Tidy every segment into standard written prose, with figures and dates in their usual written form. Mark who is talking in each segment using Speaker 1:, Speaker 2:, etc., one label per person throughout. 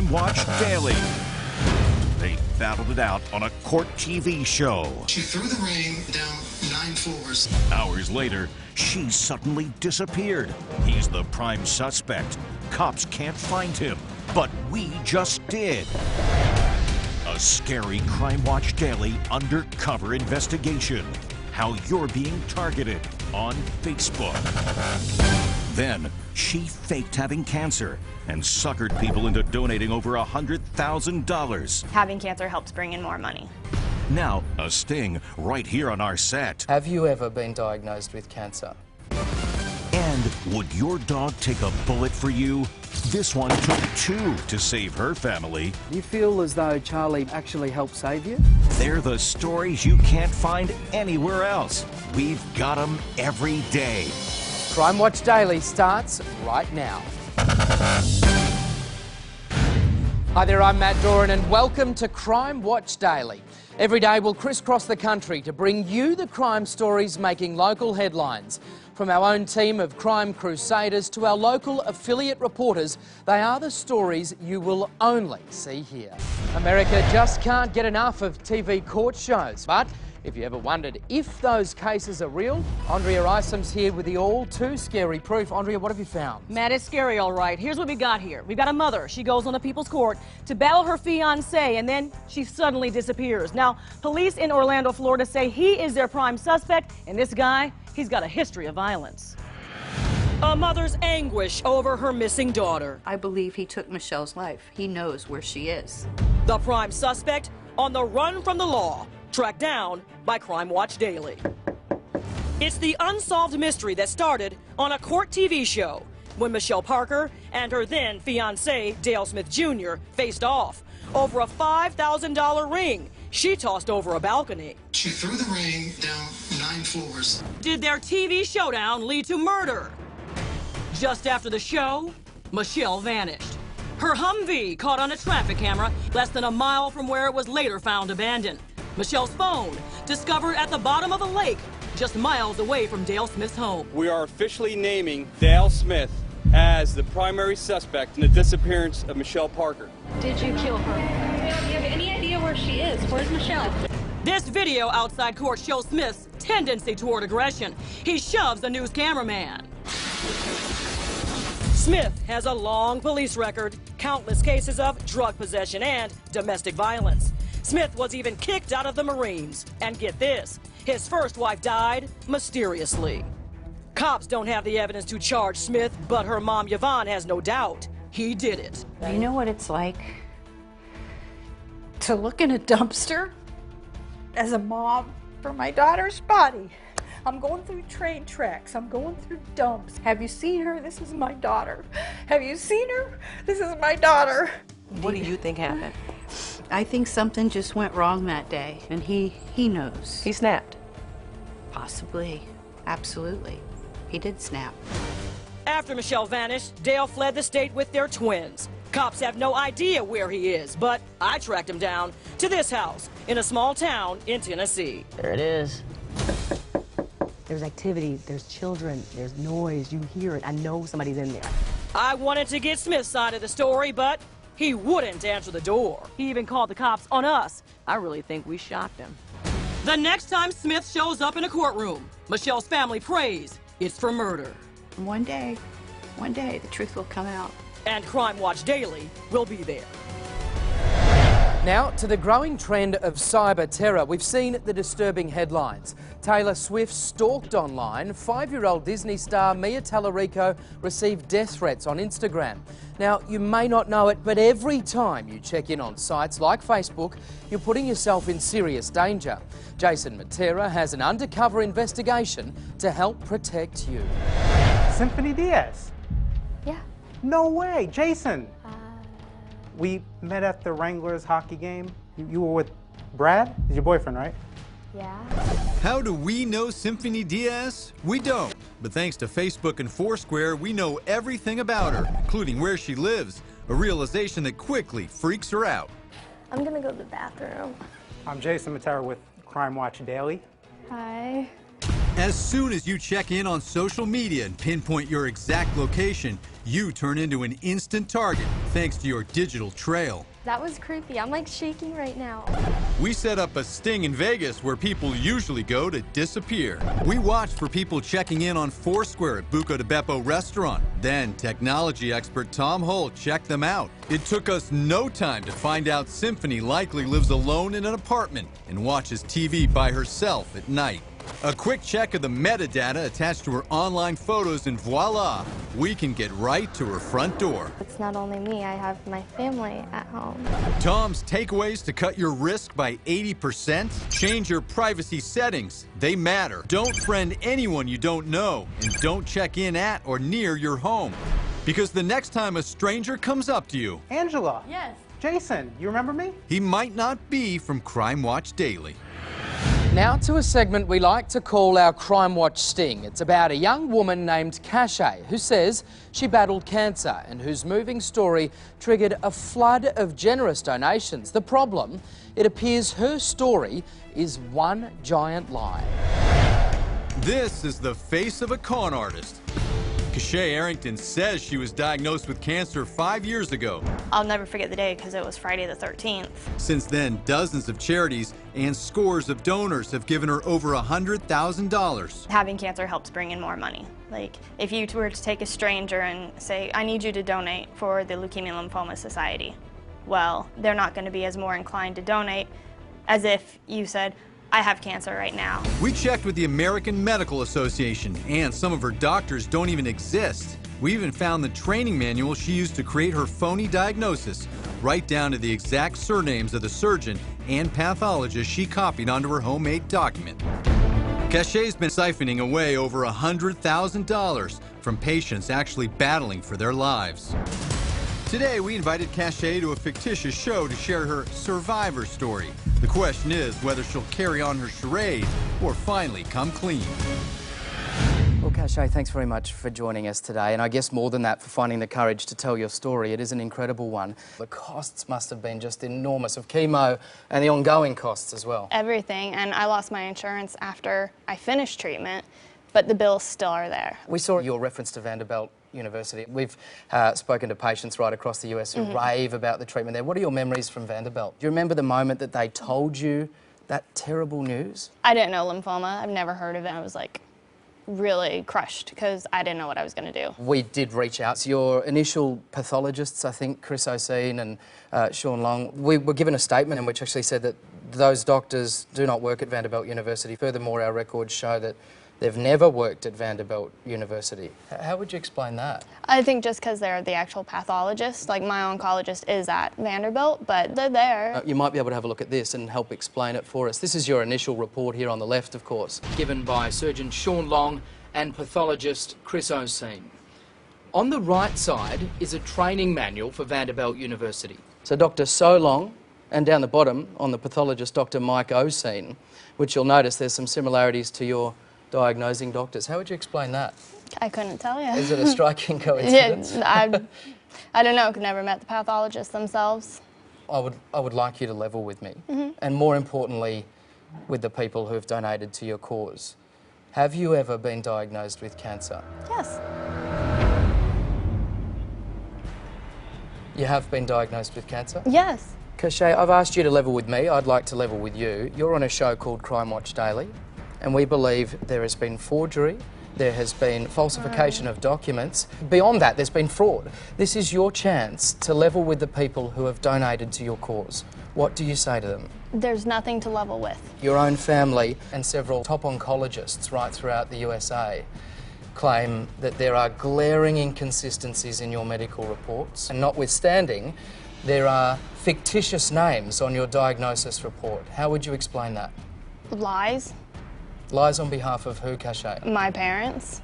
Speaker 1: Crime Watch Daily. They battled it out on a court TV show.
Speaker 2: She threw the ring down 9 floors.
Speaker 1: Hours later, she suddenly disappeared. He's the prime suspect. Cops can't find him, but we just did. A scary Crime Watch Daily undercover investigation. How you're being targeted on Facebook. Then, she faked having cancer and suckered people into donating over $100,000.
Speaker 3: Having cancer helps bring in more money.
Speaker 1: Now, a sting right here on our set.
Speaker 4: Have you ever been diagnosed with cancer?
Speaker 1: And would your dog take a bullet for you? This one took 2 to save her family.
Speaker 5: You feel as though Charlie actually helped save you?
Speaker 1: They're the stories you can't find anywhere else. We've got them every day.
Speaker 4: Crime Watch Daily starts right now. Hi there, I'm Matt Doran and welcome to Crime Watch Daily. Every day we'll crisscross the country to bring you the crime stories making local headlines. From our own team of crime crusaders to our local affiliate reporters, they are the stories you will only see here. America just can't get enough of TV court shows, but if you ever wondered if those cases are real, Andrea Isom's here with the all-too-scary proof. Andrea, what have you found?
Speaker 6: Matt, it's scary, all right. Here's what we got here. We've got a mother. She goes on the people's court to battle her fiancé, and then she suddenly disappears. Now, police in Orlando, Florida say he is their prime suspect, and this guy, he's got a history of violence. A mother's anguish over her missing daughter.
Speaker 7: I believe he took Michelle's life. He knows where she is.
Speaker 6: The prime suspect on the run from the law, tracked down by Crime Watch Daily. It's the unsolved mystery that started on a court TV show when Michelle Parker and her then fiancé, Dale Smith Jr., faced off over a $5,000 ring she tossed over a balcony.
Speaker 2: She threw the ring down 9 floors.
Speaker 6: Did their TV showdown lead to murder? Just after the show, Michelle vanished. Her Humvee caught on a traffic camera less than a mile from where it was later found abandoned. Michelle's phone discovered at the bottom of a lake just miles away from Dale Smith's home.
Speaker 8: We are officially naming Dale Smith as the primary suspect in the disappearance of Michelle Parker.
Speaker 7: Did you kill her? Do you have any idea where she is? Where's Michelle?
Speaker 6: This video outside court shows Smith's tendency toward aggression. He shoves the news cameraman. Smith has a long police record, countless cases of drug possession and domestic violence. Smith was even kicked out of the Marines. And get this, his first wife died mysteriously. Cops don't have the evidence to charge Smith, but her mom, Yvonne, has no doubt he did it.
Speaker 7: You know what it's like to look in a dumpster?
Speaker 9: As a mom for my daughter's body, I'm going through train tracks, I'm going through dumps. Have you seen her? This is my daughter. Have you seen her? This is my daughter.
Speaker 6: What do you think happened?
Speaker 7: I think something just went wrong that day, and he knows.
Speaker 6: He snapped.
Speaker 7: Possibly. Absolutely. He did snap.
Speaker 6: After Michelle vanished, Dale fled the state with their twins. Cops have no idea where he is, but I tracked him down to this house in a small town in Tennessee.
Speaker 10: There it is.
Speaker 11: There's activity, there's children, there's noise, you hear it. I know somebody's in there.
Speaker 6: I wanted to get Smith's side of the story, but he wouldn't answer the door. He even called the cops on us. I really think we shot them. The next time Smith shows up in a courtroom, Michelle's family prays it's for murder.
Speaker 7: One day, the truth will come out.
Speaker 6: And Crime Watch Daily will be there.
Speaker 4: Now, to the growing trend of cyber terror, we've seen the disturbing headlines. Taylor Swift stalked online. 5-year-old Disney star Mia Tallarico received death threats on Instagram. Now, you may not know it, but every time you check in on sites like Facebook, you're putting yourself in serious danger. Jason Matera has an undercover investigation to help protect you.
Speaker 12: Symphony Diaz?
Speaker 3: Yeah.
Speaker 12: No way, Jason! We met at the Wranglers hockey game. You were with Brad? He's your boyfriend, right?
Speaker 3: Yeah.
Speaker 13: How do we know Symphony Diaz? We don't. But thanks to Facebook and Foursquare, we know everything about her, including where she lives. A realization that quickly freaks her out.
Speaker 3: I'm gonna go to the bathroom.
Speaker 12: I'm Jason Matera with Crime Watch Daily.
Speaker 3: Hi.
Speaker 13: As As soon as you check in on social media and pinpoint your exact location, you turn into an instant target thanks to your digital trail.
Speaker 3: That was creepy. I'm like shaking right now.
Speaker 13: We set up a sting in Vegas where people usually go to disappear. We watched for people checking in on Foursquare at Buco de Beppo restaurant. Then technology expert Tom Holt checked them out. It took us no time to find out Symphony likely lives alone in an apartment and watches TV by herself at night. A quick check of the metadata attached to her online photos and voila, we can get right to her front door.
Speaker 3: It's not only me, I have my family at home.
Speaker 13: Tom's takeaways to cut your risk by 80%. Change your privacy settings. They matter. Don't friend anyone you don't know. And don't check in at or near your home. Because the next time a stranger comes up to you,
Speaker 12: Angela.
Speaker 9: Yes.
Speaker 12: Jason, you remember me?
Speaker 13: he might not be from Crime Watch Daily.
Speaker 4: Now to a segment we like to call our Crime Watch Sting. It's about a young woman named Cache who says she battled cancer and whose moving story triggered a flood of generous donations. The problem, it appears her story is one giant lie.
Speaker 13: This is the face of a con artist. Cache Arrington says she was diagnosed with cancer 5 years ago.
Speaker 3: I'll never forget the day because it was Friday the 13th.
Speaker 13: Since then, dozens of charities and scores of donors have given her over $100,000.
Speaker 3: Having cancer helps bring in more money. Like, if you were to take a stranger and say, I need you to donate for the Leukemia and Lymphoma Society, well, they're not going to be as more inclined to donate as if you said, I have cancer right now.
Speaker 13: We checked with the American Medical Association, and some of her doctors don't even exist. We even found the training manual she used to create her phony diagnosis, right down to the exact surnames of the surgeon and pathologist she copied onto her homemade document. Cache's been siphoning away over $100,000 from patients actually battling for their lives. Today, we invited Cache to a fictitious show to share her survivor story. The question is whether she'll carry on her charade or finally come clean.
Speaker 4: Well, Cache, thanks very much for joining us today, and I guess more than that, for finding the courage to tell your story. It is an incredible one. The costs must have been just enormous of chemo and the ongoing costs as well.
Speaker 3: Everything, and I lost my insurance after I finished treatment, but the bills still are there.
Speaker 4: We saw your reference to Vanderbilt University. We've spoken to patients right across the US who rave about the treatment there. What are your memories from Vanderbilt? Do you remember the moment that they told you that terrible news?
Speaker 3: I didn't know lymphoma. I've never heard of it. I was like really crushed because I didn't know what I was going to do.
Speaker 4: We did reach out to your initial pathologists, I think Chris Oseen and Sean Long. We were given a statement in which actually said that those doctors do not work at Vanderbilt University. Furthermore, our records show that they've never worked at Vanderbilt University. How would you explain that?
Speaker 3: I think just because they're the actual pathologist, like my oncologist is at Vanderbilt, but they're there.
Speaker 4: You might be able to have a look at this and help explain it for us. This is your initial report here on the left, of course, given by surgeon Sean Long and pathologist Chris Oseen. On the right side is a training manual for Vanderbilt University. So Dr. So Long, and down the bottom on the pathologist Dr. Mike Oseen, which you'll notice there's some similarities to your diagnosing doctors. How would you explain that?
Speaker 3: I couldn't tell you.
Speaker 4: Is it a striking coincidence?
Speaker 3: Yeah, I don't know. I've never met the pathologists themselves.
Speaker 4: I would like you to level with me, and more importantly, with the people who have donated to your cause. Have you ever been diagnosed with cancer?
Speaker 3: Yes.
Speaker 4: You have been diagnosed with cancer?
Speaker 3: Yes.
Speaker 4: Cache, I've asked you to level with me. I'd like to level with you. You're on a show called Crime Watch Daily, and we believe there has been forgery, there has been falsification of documents. Beyond that, there's been fraud. This is your chance to level with the people who have donated to your cause. What do you say to them?
Speaker 3: There's nothing to level with.
Speaker 4: Your own family and several top oncologists right throughout the USA claim that there are glaring inconsistencies in your medical reports, and notwithstanding, there are fictitious names on your diagnosis report. How would you explain that?
Speaker 3: Lies.
Speaker 4: Lies on behalf of who, Cache?
Speaker 3: My parents.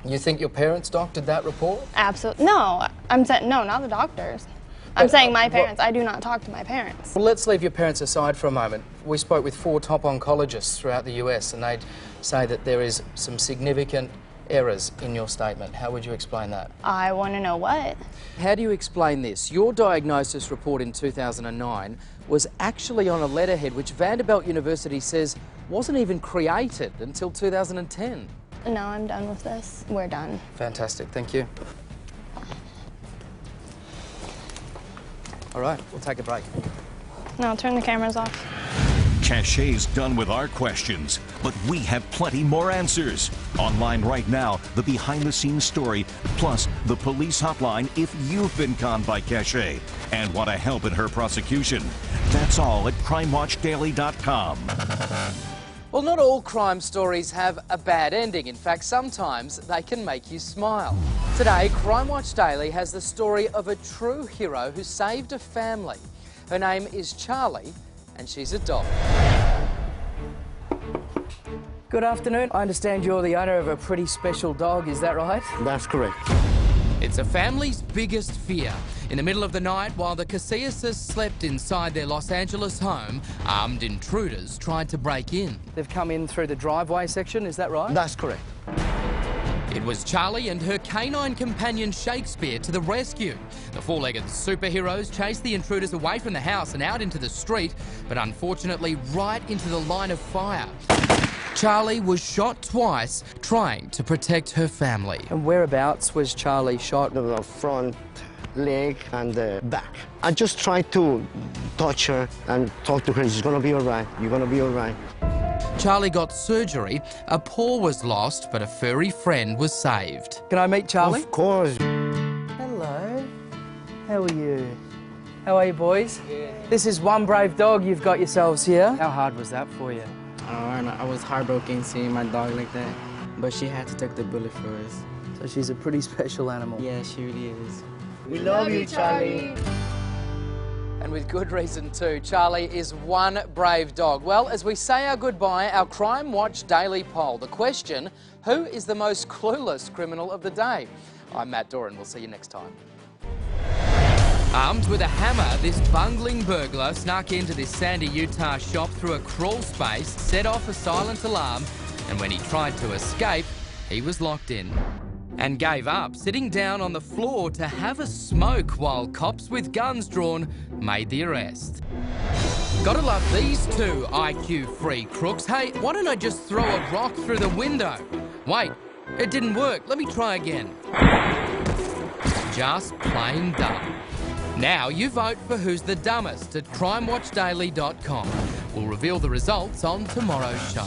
Speaker 4: You think your parents doctored that report?
Speaker 3: Absolutely. No, I'm saying, no, not the doctors. I'm saying my parents. I do not talk to my parents.
Speaker 4: Well, let's leave your parents aside for a moment. We spoke with 4 top oncologists throughout the US, and they'd say that there is some significant errors in your statement. How would you explain that?
Speaker 3: I want to know what.
Speaker 4: How do you explain this? Your diagnosis report in 2009 was actually on a letterhead which Vanderbilt University says wasn't even created until 2010.
Speaker 3: No, I'm done with this. We're done.
Speaker 4: Fantastic, thank you. All right, we'll take a break.
Speaker 3: No, turn the cameras off.
Speaker 1: Cachet's done with our questions, but we have plenty more answers. Online right now, the behind-the-scenes story, plus the police hotline if you've been conned by Cachet and want to help in her prosecution. That's all at crimewatchdaily.com.
Speaker 4: Well, not all crime stories have a bad ending. In fact, sometimes they can make you smile. Today, Crime Watch Daily has the story of a true hero who saved a family. Her name is Charlie, and she's a dog.
Speaker 5: Good afternoon. I understand you're the owner of a pretty special dog, is that right?
Speaker 10: That's correct.
Speaker 4: It's a family's biggest fear. In the middle of the night, while the Casillas slept inside their Los Angeles home, armed intruders tried to break in.
Speaker 5: They've come in through the driveway section, is that right?
Speaker 10: That's correct.
Speaker 4: It was Charlie and her canine companion Shakespeare to the rescue. The four-legged superheroes chased the intruders away from the house and out into the street, but unfortunately right into the line of fire. Charlie was shot twice trying to protect her family.
Speaker 5: And whereabouts was Charlie shot?
Speaker 10: The front leg and the back. I just tried to touch her and talk to her. She's gonna be all right. You're gonna be all right.
Speaker 4: Charlie got surgery, a paw was lost, but a furry friend was saved.
Speaker 5: Can I meet Charlie?
Speaker 10: Of course.
Speaker 5: Hello. How are you? How are you, boys? Yeah. This is one brave dog you've got yourselves here. How hard was that for you?
Speaker 14: I was heartbroken seeing my dog like that, but she had to take the bullet for us.
Speaker 5: So she's a pretty special animal.
Speaker 14: Yeah, she really is.
Speaker 5: We love you, Charlie.
Speaker 4: And with good reason too. Charlie is one brave dog. Well, as we say our goodbye, our Crime Watch Daily poll. The question, who is the most clueless criminal of the day? I'm Matt Doran. We'll see you next time. Armed with a hammer, this bungling burglar snuck into this Sandy, Utah shop through a crawl space, set off a silent alarm, and when he tried to escape, he was locked in. And gave up, sitting down on the floor to have a smoke while cops with guns drawn made the arrest. Gotta love these two IQ-free crooks. Hey, why don't I just throw a rock through the window? Wait, it didn't work. Let me try again. Just plain dumb. Now you vote for who's the dumbest at crimewatchdaily.com. We'll reveal the results on tomorrow's show.